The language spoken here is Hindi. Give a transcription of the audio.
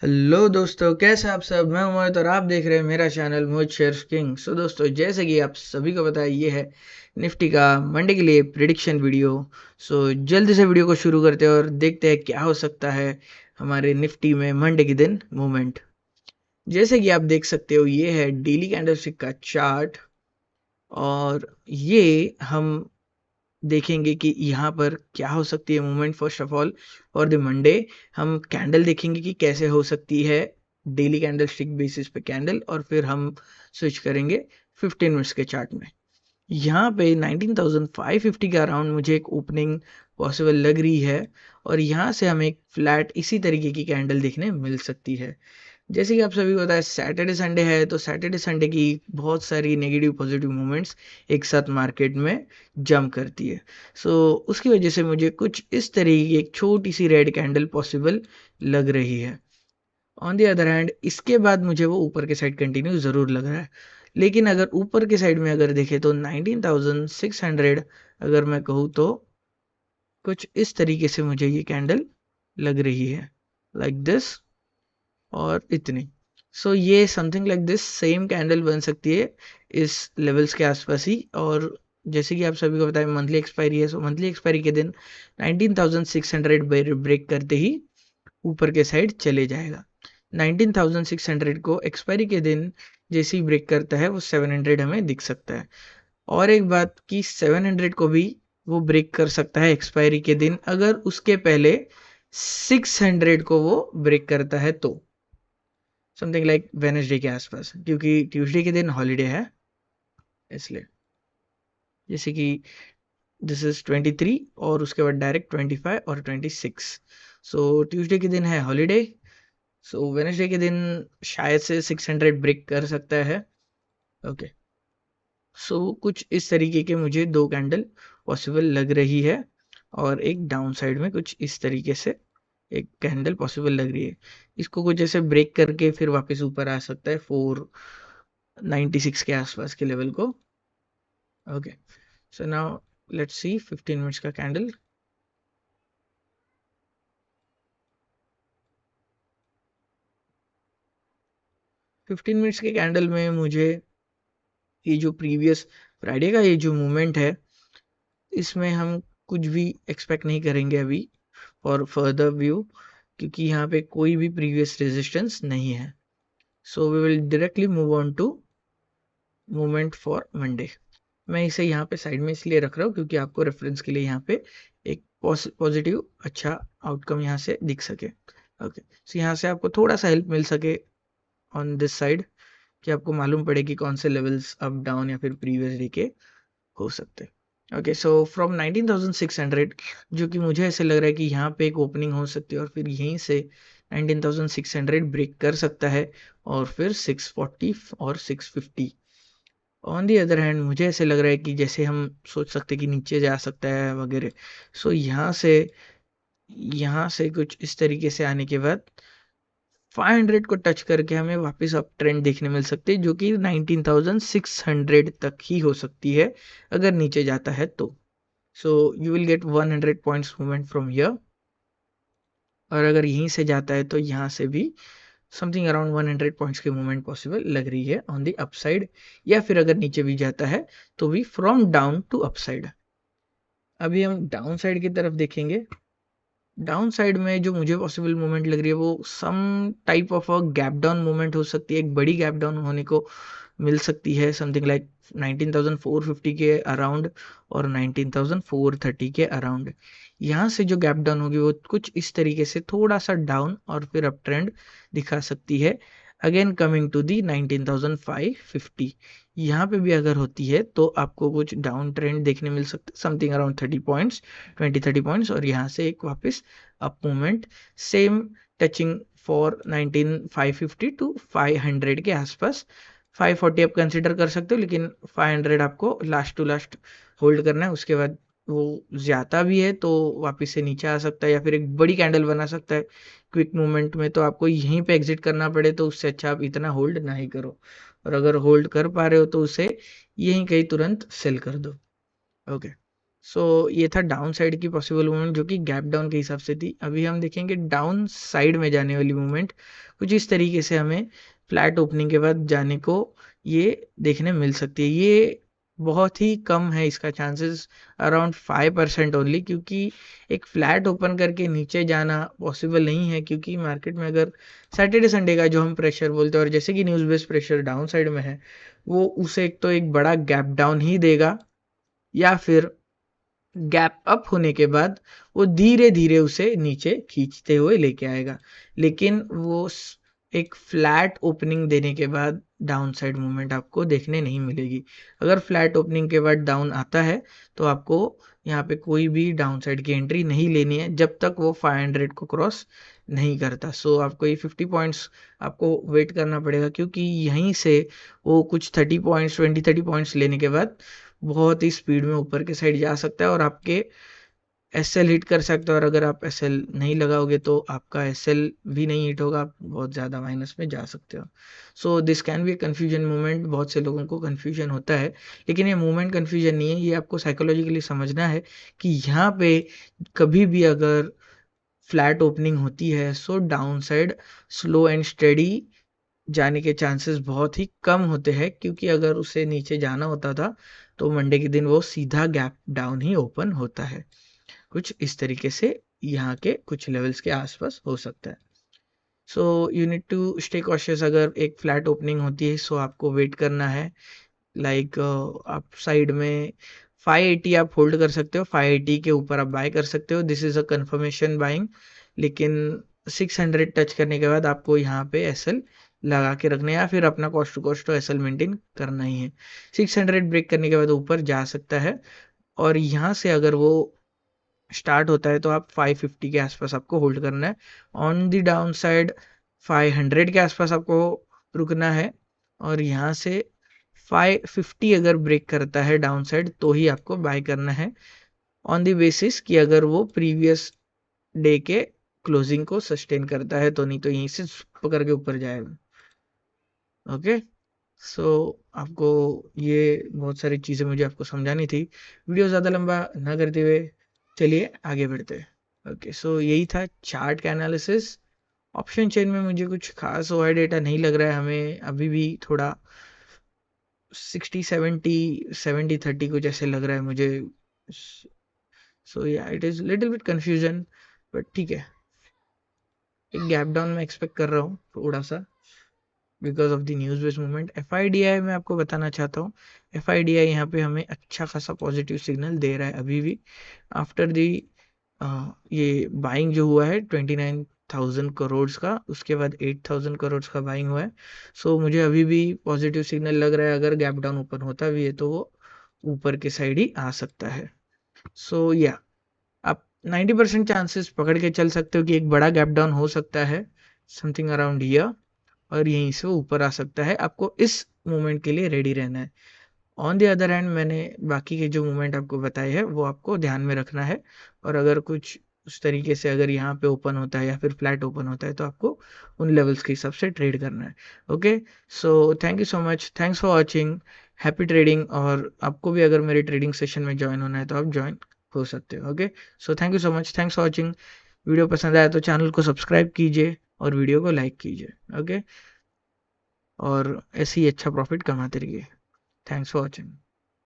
हेलो दोस्तों, कैसे आप सब। मैं हूं मोहित और आप देख रहे हैं मेरा चैनल मोहित शेयर्स किंग। सो दोस्तों, जैसे कि आप सभी को पता है, ये है निफ्टी का मंडे के लिए प्रिडिक्शन वीडियो। सो जल्दी से वीडियो को शुरू करते हैं और देखते हैं क्या हो सकता है हमारे निफ्टी में मंडे के दिन मूवमेंट। जैसे कि आप देख सकते हो, ये है डेली कैंडलस्टिक का चार्ट और ये हम देखेंगे कि यहाँ पर क्या हो सकती है movement. First of all for the Monday हम कैंडल देखेंगे कि कैसे हो सकती है डेली कैंडल स्टिक बेसिस पे कैंडल, और फिर हम स्विच करेंगे 15 मिनट्स के चार्ट में। यहाँ पे 19,550 के अराउंड मुझे एक ओपनिंग पॉसिबल लग रही है और यहाँ से हमें एक फ्लैट इसी तरीके की कैंडल देखने मिल सकती है। जैसे कि आप सभी को पता है, सैटरडे संडे है, तो सैटरडे संडे की बहुत सारी नेगेटिव पॉजिटिव मूवमेंट्स एक साथ मार्केट में जंप करती है। सो उसकी वजह से मुझे कुछ इस तरीके की एक छोटी सी रेड कैंडल पॉसिबल लग रही है। ऑन द अदर हैंड इसके बाद मुझे वो ऊपर के साइड कंटिन्यू ज़रूर लग रहा है, लेकिन अगर ऊपर के साइड में अगर देखें तो 19,600 अगर मैं कहूँ तो कुछ इस तरीके से मुझे ये कैंडल लग रही है, लाइक दिस और इतनी। सो ये something like this same candle बन सकती है इस लेवल्स के आसपास ही। और जैसे कि आप सभी को पता है, मंथली एक्सपायरी है, सो मंथली एक्सपायरी के दिन 19,600 ब्रेक करते ही ऊपर के साइड चले जाएगा। 19,600 को एक्सपायरी के दिन जैसे ही ब्रेक करता है वो 700 हमें दिख सकता है। और एक बात कि 700 को भी वो ब्रेक कर सकता है एक्सपायरी के दिन, अगर उसके पहले 600 को वो ब्रेक करता है तो समथिंग लाइक वेनेसडे के आसपास, क्योंकि ट्यूसडे के दिन हॉलीडे है इसलिए। जैसे कि दिस इज 23 और उसके बाद डायरेक्ट 25 और 26। सो ट्यूसडे के दिन है हॉलीडे, सो वेनेसडे के दिन शायद से 600 ब्रेक कर सकता है। ओके, सो कुछ इस तरीके के मुझे दो कैंडल पॉसिबल लग रही है और एक डाउन साइड में कुछ इस तरीके से एक कैंडल पॉसिबल लग रही है। इसको कुछ ऐसे ब्रेक करके फिर वापस ऊपर आ सकता है 496 के आसपास के लेवल को। Okay, so now let's see 15 minutes का कैंडल। 15 मिनट्स के कैंडल में मुझे ये जो प्रीवियस फ्राइडे का ये जो मूवमेंट है, इसमें हम कुछ भी एक्सपेक्ट नहीं करेंगे अभी फॉर फर्दर व्यू, क्योंकि यहाँ पे कोई भी प्रीवियस रेजिस्टेंस नहीं है। So we will directly move on to movement for Monday. मैं इसे यहाँ पे साइड में इसलिए रख रहा हूँ क्योंकि आपको रेफरेंस के लिए यहाँ पे एक पॉजिटिव अच्छा आउटकम यहाँ से दिख सके। ओके, सो यहाँ से आपको थोड़ा सा हेल्प मिल सके ऑन दिस साइड, कि आपको मालूम पड़े कि कौन से लेवल्स अप डाउन या फिर प्रीवियस डे के हो सकते हैं। ओके, सो फ्रॉम 19,600 जो कि मुझे ऐसे लग रहा है कि यहाँ पे एक ओपनिंग हो सकती है और फिर यहीं से 19,600 ब्रेक कर सकता है और फिर 640 और 650। ऑन दी अदर हैंड मुझे ऐसे लग रहा है कि जैसे हम सोच सकते हैं कि नीचे जा सकता है वगैरह। सो यहाँ से कुछ इस तरीके से आने के बाद 500 को टच करके हमें वापस अप ट्रेंड देखने मिल सकती है, जो कि 19,600 तक ही हो सकती है अगर नीचे जाता है तो। So you will get 100 points movement from here, और अगर यहीं से जाता है तो यहाँ से भी समथिंग अराउंड 100 पॉइंट्स की मूवमेंट पॉसिबल लग रही है ऑन दी अपसाइड, या फिर अगर नीचे भी जाता है तो भी फ्रॉम डाउन टू अपसाइड। अभी हम डाउन साइड की तरफ देखेंगे। डाउन साइड में जो मुझे पॉसिबल मूवमेंट लग रही है वो some type of a gap down movement हो सकती है, एक बड़ी गैप डाउन होने को मिल सकती है, समथिंग लाइक 19,450 के अराउंड और 19,430 के अराउंड। यहाँ से जो गैप डाउन होगी वो कुछ इस तरीके से थोड़ा सा डाउन और फिर अप ट्रेंड दिखा सकती है, अगेन कमिंग टू दी 19,550। यहाँ पे भी अगर होती है तो आपको कुछ डाउन ट्रेंड देखने मिल सकता है, समथिंग अराउंड 30 पॉइंट्स, 20-30 पॉइंट्स, और यहाँ से एक वापस up movement same touching for 19,550 to 500 के आसपास। 540 आप कंसिडर कर सकते हो, लेकिन 500 आपको लास्ट टू लास्ट होल्ड करना है। उसके बाद वो ज़्यादा भी है तो वापस से नीचे आ सकता है या फिर एक बड़ी कैंडल बना सकता है क्विक मूवमेंट में, तो आपको यहीं पे एग्जिट करना पड़े, तो उससे अच्छा आप इतना होल्ड ना ही करो, और अगर होल्ड कर पा रहे हो तो उसे यहीं कहीं तुरंत सेल कर दो। ओके, सो ये था डाउन साइड की पॉसिबल मूवमेंट जो कि गैप डाउन के हिसाब से थी। अभी हम देखेंगे डाउन साइड में जाने वाली मूवमेंट कुछ इस तरीके से हमें फ्लैट ओपनिंग के बाद जाने को ये देखने मिल सकती है। ये बहुत ही कम है इसका चांसेस, अराउंड 5% ओनली, क्योंकि एक फ्लैट ओपन करके नीचे जाना पॉसिबल नहीं है। क्योंकि मार्केट में अगर सैटरडे संडे का जो हम प्रेशर बोलते हैं, और जैसे कि news based pressure down side में है, वो उसे एक तो एक बड़ा गैप डाउन ही देगा, या फिर गैप अप होने के बाद वो धीरे धीरे उसे नीचे खींचते हुए लेके आएगा। लेकिन वो एक फ्लैट ओपनिंग देने के बाद डाउन साइड मूवमेंट आपको देखने नहीं मिलेगी। अगर फ्लैट ओपनिंग के बाद डाउन आता है तो आपको यहाँ पे कोई भी डाउन साइड की एंट्री नहीं लेनी है जब तक वो 500 को क्रॉस नहीं करता। सो आपको ये 50 पॉइंट्स आपको वेट करना पड़ेगा, क्योंकि यहीं से वो कुछ 30 पॉइंट्स 20-30 पॉइंट्स लेने के बाद बहुत ही स्पीड में ऊपर के साइड जा सकता है और आपके एसएल हिट कर सकता है। और अगर आप एसएल नहीं लगाओगे तो आपका एसएल भी नहीं हिट होगा, आप बहुत ज़्यादा माइनस में जा सकते हो। So this can be confusion movement, बहुत से लोगों को कन्फ्यूजन होता है, लेकिन ये मूवमेंट कन्फ्यूजन नहीं है। ये आपको साइकोलॉजिकली समझना है कि यहाँ पे कभी भी अगर फ्लैट ओपनिंग होती है so down side slow and steady जाने के चांसेस बहुत ही कम होते हैं। क्योंकि अगर उसे नीचे जाना होता था तो मंडे के दिन वो सीधा गैप डाउन ही ओपन होता है। कुछ इस तरीके से यहाँ के कुछ लेवल्स के आसपास हो सकता है। So you need to stay cautious. अगर एक फ्लैट ओपनिंग होती है सो आपको वेट करना है। लाइक आप साइड में 580 आप होल्ड कर सकते हो, 580 के ऊपर आप बाय कर सकते हो, this is a confirmation buying. लेकिन 600 टच करने के बाद आपको यहाँ पे एसएल लगा के रखना है, या फिर अपना कॉस्ट टू कॉस्ट तो एसएल मेंटेन करना ही है। 600 ब्रेक करने के बाद ऊपर जा सकता है, और यहाँ से अगर वो स्टार्ट होता है तो आप 550 के आसपास आपको होल्ड करना है। ऑन द डाउन साइड 500 के आसपास आपको रुकना है, और यहाँ से 550 अगर ब्रेक करता है डाउन साइड तो ही आपको बाय करना है, ऑन द बेसिस कि अगर वो प्रीवियस डे के क्लोजिंग को सस्टेन करता है तो, नहीं तो यहीं से पकड़ के ऊपर जाएगा। ओके, सो आपको ये बहुत सारी चीज़ें मुझे आपको समझानी थी। वीडियो ज़्यादा लंबा ना करते हुए चलिए आगे बढ़ते हैं। ओके, सो यही था चार्ट का एनालिसिस। ऑप्शन चेन में मुझे कुछ खास ओआई डेटा नहीं लग रहा है, हमें अभी भी थोड़ा 60-70 70-30 कुछ ऐसे लग रहा है मुझे। सो या it is little bit confusion, but ठीक है। एक गैप डाउन में एक्सपेक्ट कर रहा हूँ थोड़ा सा, because of the news based movement. FIDI में आपको बताना चाहता हूँ, एफआईडीआई यहाँ पे हमें अच्छा खासा पॉजिटिव सिग्नल दे रहा है अभी भी। आफ्टर दी ये बाइंग जो हुआ है 29,000 करोड़ का, उसके बाद 8,000 करोड़ का बाइंग हुआ है। सो मुझे अभी भी पॉजिटिव सिग्नल लग रहा है, अगर गैप डाउन ओपन होता भी है तो वो ऊपर के साइड ही आ सकता है। सो या आप 90% चांसेस पकड़ के चल सकते हो कि एक बड़ा गैप डाउन हो सकता है समथिंग अराउंड ईयर, और यहीं से ऊपर आ सकता है। आपको इस मूवमेंट के लिए रेडी रहना है। ऑन द अदर हैंड मैंने बाकी के जो मूवमेंट आपको बताए हैं वो आपको ध्यान में रखना है, और अगर कुछ उस तरीके से अगर यहाँ पे ओपन होता है या फिर फ्लैट ओपन होता है तो आपको उन लेवल्स के हिसाब से ट्रेड करना है। Okay, so thank you so much, thanks for watching, happy trading. और आपको भी अगर मेरे ट्रेडिंग सेशन में ज्वाइन होना है तो आप ज्वाइन हो सकते हो। Okay, so thank you so much, thanks for watching. Video पसंद आया तो चैनल को सब्सक्राइब कीजिए और वीडियो को लाइक कीजिए। ओके, और ऐसे ही अच्छा प्रॉफिट कमाते रहिए। Thanks for watching.